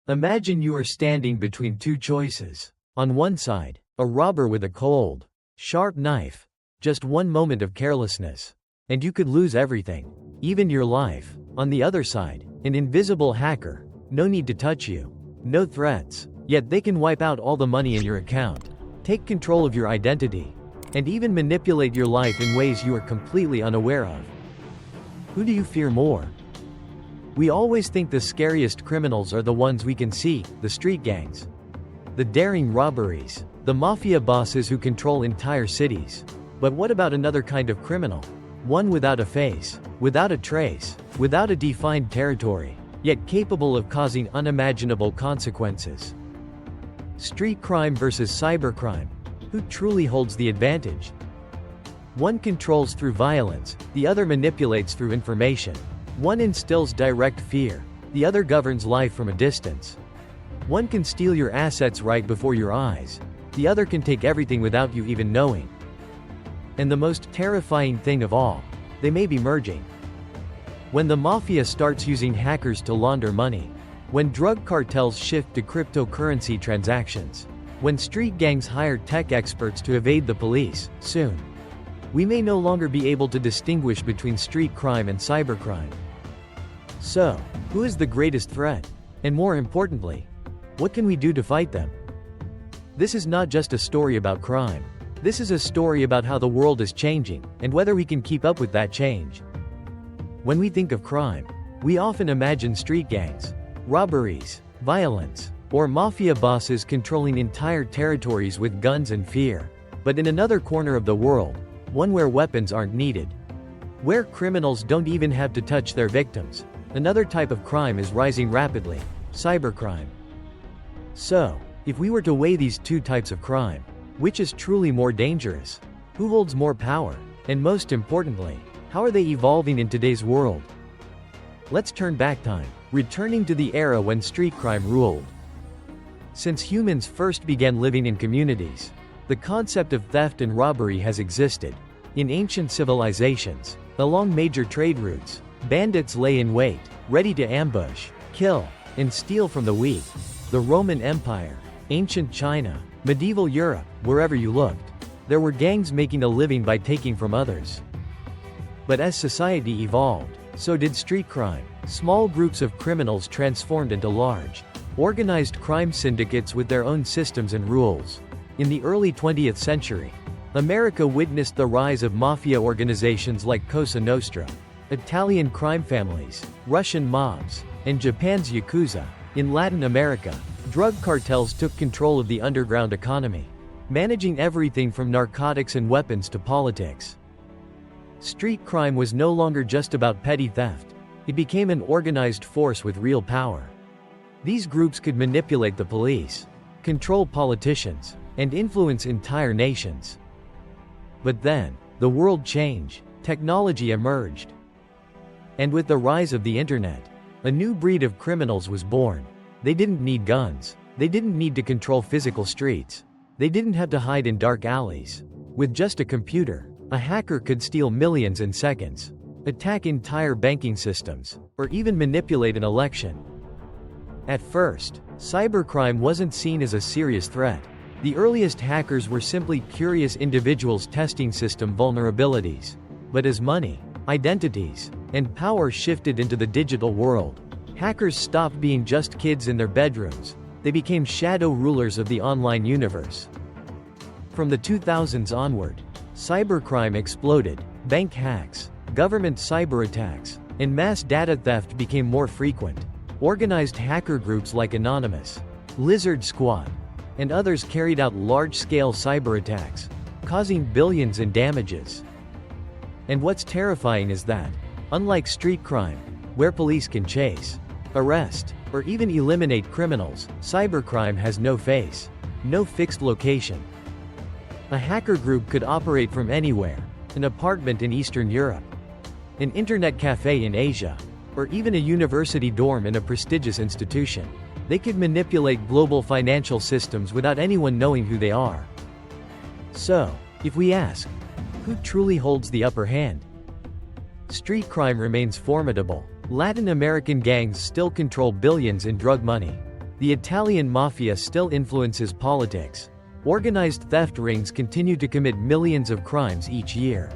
Imagine you are standing between two choices. On one side, a robber with a cold, sharp knife. Just one moment of carelessness, and you could lose everything, even your life. On the other side, an invisible hacker. No need to touch you. No threats. Yet they can wipe out all the money in your account, take control of your identity, and even manipulate your life in ways you are completely unaware of. Who do you fear more? We always think the scariest criminals are the ones we can see, the street gangs. The daring robberies, the mafia bosses who control entire cities. But what about another kind of criminal? One without a face, without a trace, without a defined territory, yet capable of causing unimaginable consequences. Street crime versus cybercrime. Who truly holds the advantage? One controls through violence, the other manipulates through information. One instills direct fear, the other governs life from a distance. One can steal your assets right before your eyes, the other can take everything without you even knowing. And the most terrifying thing of all, they may be merging. When the mafia starts using hackers to launder money, when drug cartels shift to cryptocurrency transactions, when street gangs hire tech experts to evade the police, soon, we may no longer be able to distinguish between street crime and cybercrime. So, who is the greatest threat? And more importantly, what can we do to fight them? This is not just a story about crime. This is a story about how the world is changing, and whether we can keep up with that change. When we think of crime, we often imagine street gangs, robberies, violence, or mafia bosses controlling entire territories with guns and fear. But in another corner of the world, one where weapons aren't needed, where criminals don't even have to touch their victims, another type of crime is rising rapidly: cybercrime. So, if we were to weigh these two types of crime, which is truly more dangerous? Who holds more power? And most importantly, how are they evolving in today's world? Let's turn back time, returning to the era when street crime ruled. Since humans first began living in communities, the concept of theft and robbery has existed. In ancient civilizations, along major trade routes, bandits lay in wait, ready to ambush, kill, and steal from the weak. The Roman Empire, ancient China, medieval Europe, wherever you looked, there were gangs making a living by taking from others. But as society evolved, so did street crime. Small groups of criminals transformed into large, organized crime syndicates with their own systems and rules. In the early 20th century, America witnessed the rise of mafia organizations like Cosa Nostra, Italian crime families, Russian mobs, and Japan's Yakuza. In Latin America, drug cartels took control of the underground economy, managing everything from narcotics and weapons to politics. Street crime was no longer just about petty theft. It became an organized force with real power. These groups could manipulate the police, control politicians, and influence entire nations. But then, the world changed, technology emerged. And with the rise of the internet, a new breed of criminals was born. They didn't need guns. They didn't need to control physical streets. They didn't have to hide in dark alleys. With just a computer, a hacker could steal millions in seconds, attack entire banking systems, or even manipulate an election. At first, cybercrime wasn't seen as a serious threat. The earliest hackers were simply curious individuals testing system vulnerabilities. But as money, identities, and power shifted into the digital world, hackers stopped being just kids in their bedrooms. They became shadow rulers of the online universe. From the 2000s onward, cybercrime exploded. Bank hacks, government cyber attacks, and mass data theft became more frequent. Organized hacker groups like Anonymous, Lizard Squad, and others carried out large-scale cyber attacks, causing billions in damages. And what's terrifying is that, unlike street crime, where police can chase, arrest, or even eliminate criminals, cybercrime has no face, no fixed location. A hacker group could operate from anywhere: an apartment in Eastern Europe, an internet cafe in Asia, or even a university dorm in a prestigious institution. They could manipulate global financial systems without anyone knowing who they are. So, if we ask, who truly holds the upper hand? Street crime remains formidable. Latin American gangs still control billions in drug money. The Italian mafia still influences politics. Organized theft rings continue to commit millions of crimes each year.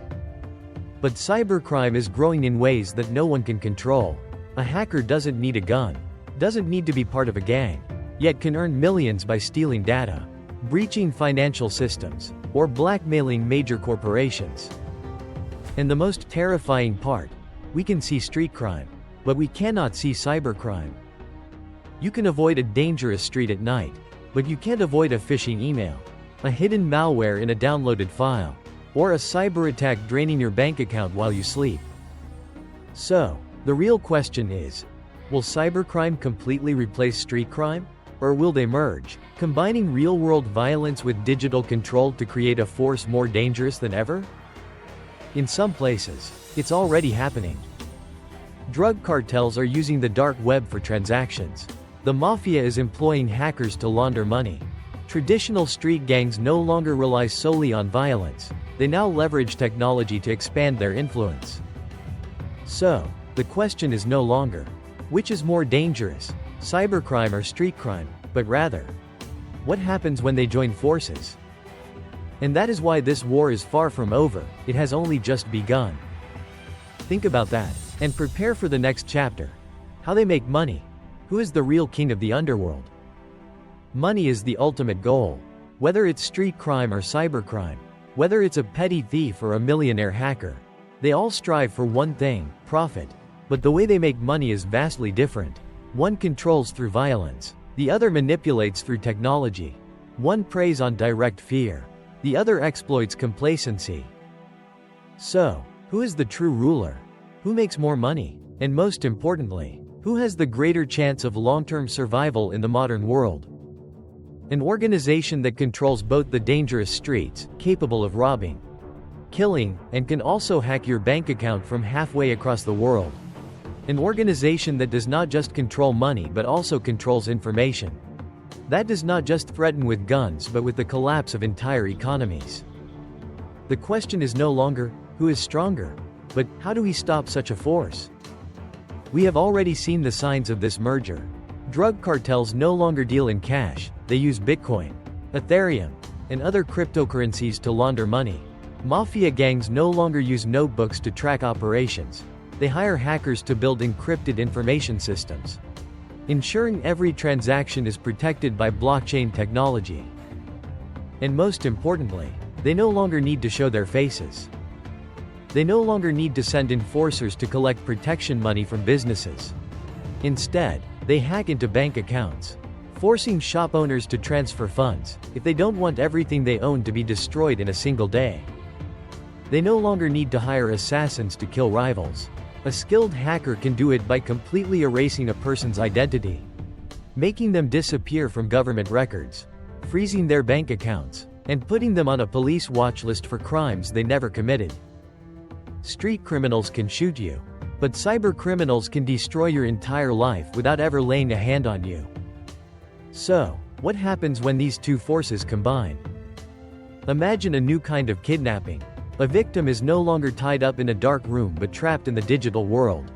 But cybercrime is growing in ways that no one can control. A hacker doesn't need a gun, doesn't need to be part of a gang, yet can earn millions by stealing data, breaching financial systems, or blackmailing major corporations. And the most terrifying part, we can see street crime, but we cannot see cybercrime. You can avoid a dangerous street at night, but you can't avoid a phishing email, a hidden malware in a downloaded file, or a cyber attack draining your bank account while you sleep. So, the real question is, will cybercrime completely replace street crime? Or will they merge, combining real-world violence with digital control to create a force more dangerous than ever? In some places, it's already happening. Drug cartels are using the dark web for transactions. The mafia is employing hackers to launder money. Traditional street gangs no longer rely solely on violence. They now leverage technology to expand their influence. So, the question is no longer, which is more dangerous, cybercrime or street crime, but rather, what happens when they join forces? And that is why this war is far from over, it has only just begun. Think about that, and prepare for the next chapter. How they make money. Who is the real king of the underworld? Money is the ultimate goal. Whether it's street crime or cybercrime, whether it's a petty thief or a millionaire hacker, they all strive for one thing, profit. But the way they make money is vastly different. One controls through violence, the other manipulates through technology. One preys on direct fear, the other exploits complacency. So, who is the true ruler? Who makes more money? And most importantly, who has the greater chance of long-term survival in the modern world? An organization that controls both the dangerous streets, capable of robbing, killing, and can also hack your bank account from halfway across the world. An organization that does not just control money but also controls information. That does not just threaten with guns but with the collapse of entire economies. The question is no longer, who is stronger? But, how do we stop such a force? We have already seen the signs of this merger. Drug cartels no longer deal in cash, they use Bitcoin, Ethereum, and other cryptocurrencies to launder money. Mafia gangs no longer use notebooks to track operations. They hire hackers to build encrypted information systems, ensuring every transaction is protected by blockchain technology. And most importantly, they no longer need to show their faces. They no longer need to send enforcers to collect protection money from businesses. Instead, they hack into bank accounts, forcing shop owners to transfer funds, if they don't want everything they own to be destroyed in a single day. They no longer need to hire assassins to kill rivals. A skilled hacker can do it by completely erasing a person's identity, making them disappear from government records, freezing their bank accounts, and putting them on a police watch list for crimes they never committed. Street criminals can shoot you, but cybercriminals can destroy your entire life without ever laying a hand on you. So, what happens when these two forces combine? Imagine a new kind of kidnapping. A victim is no longer tied up in a dark room but trapped in the digital world.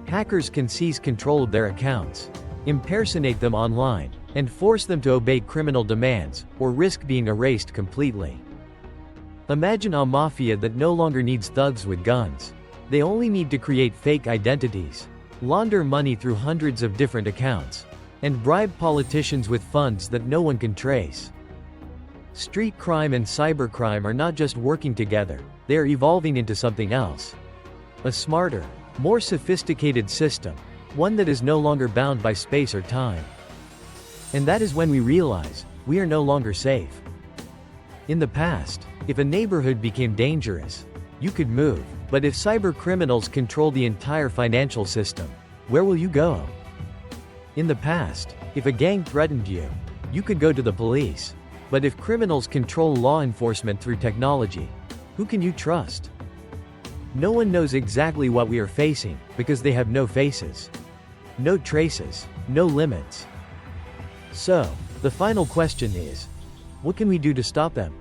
Hackers can seize control of their accounts, impersonate them online, and force them to obey criminal demands, or risk being erased completely. Imagine a mafia that no longer needs thugs with guns. They only need to create fake identities, launder money through hundreds of different accounts, and bribe politicians with funds that no one can trace. Street crime and cybercrime are not just working together, they are evolving into something else. A smarter, more sophisticated system, one that is no longer bound by space or time. And that is when we realize, we are no longer safe. In the past, if a neighborhood became dangerous, you could move, but if cybercriminals control the entire financial system, where will you go? In the past, if a gang threatened you, you could go to the police. But if criminals control law enforcement through technology, who can you trust? No one knows exactly what we are facing, because they have no faces, no traces, no limits. So, the final question is, what can we do to stop them?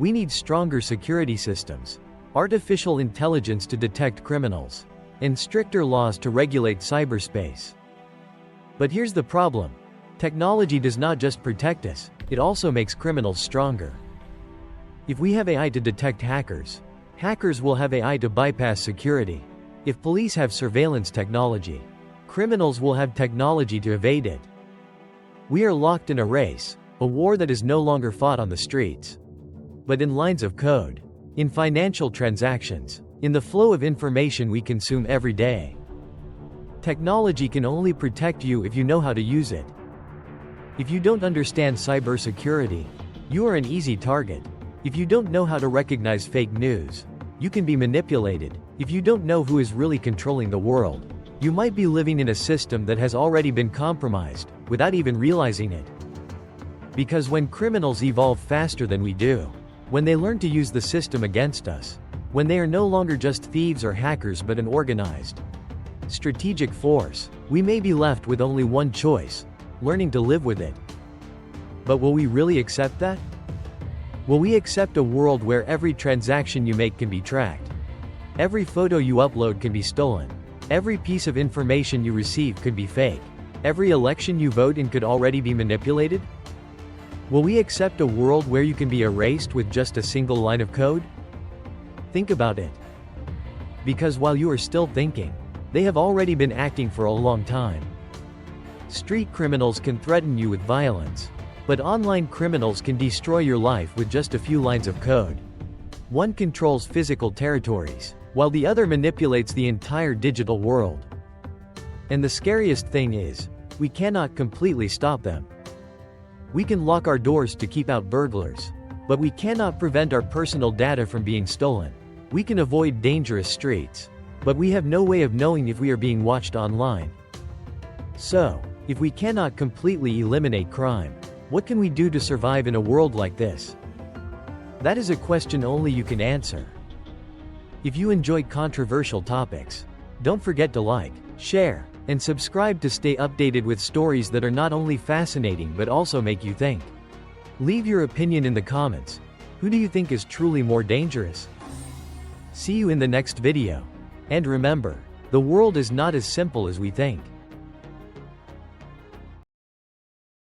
We need stronger security systems, artificial intelligence to detect criminals, and stricter laws to regulate cyberspace. But here's the problem. Technology does not just protect us, it also makes criminals stronger. If we have AI to detect hackers, hackers will have AI to bypass security. If police have surveillance technology, criminals will have technology to evade it. We are locked in a race, a war that is no longer fought on the streets, but in lines of code, in financial transactions, in the flow of information we consume every day. Technology can only protect you if you know how to use it. If you don't understand cybersecurity, you are an easy target. If you don't know how to recognize fake news, you can be manipulated. If you don't know who is really controlling the world, you might be living in a system that has already been compromised, without even realizing it. Because when criminals evolve faster than we do, when they learn to use the system against us, when they are no longer just thieves or hackers but an organized, strategic force, we may be left with only one choice: learning to live with it. But will we really accept that? Will we accept a world where every transaction you make can be tracked? Every photo you upload can be stolen. Every piece of information you receive could be fake. Every election you vote in could already be manipulated? Will we accept a world where you can be erased with just a single line of code? Think about it. Because while you are still thinking, they have already been acting for a long time. Street criminals can threaten you with violence, but online criminals can destroy your life with just a few lines of code. One controls physical territories, while the other manipulates the entire digital world. And the scariest thing is, we cannot completely stop them. We can lock our doors to keep out burglars, but we cannot prevent our personal data from being stolen. We can avoid dangerous streets, but we have no way of knowing if we are being watched online. So, if we cannot completely eliminate crime, what can we do to survive in a world like this? That is a question only you can answer. If you enjoy controversial topics, don't forget to like, share, and subscribe to stay updated with stories that are not only fascinating but also make you think. Leave your opinion in the comments. Who do you think is truly more dangerous? See you in the next video. And remember, the world is not as simple as we think.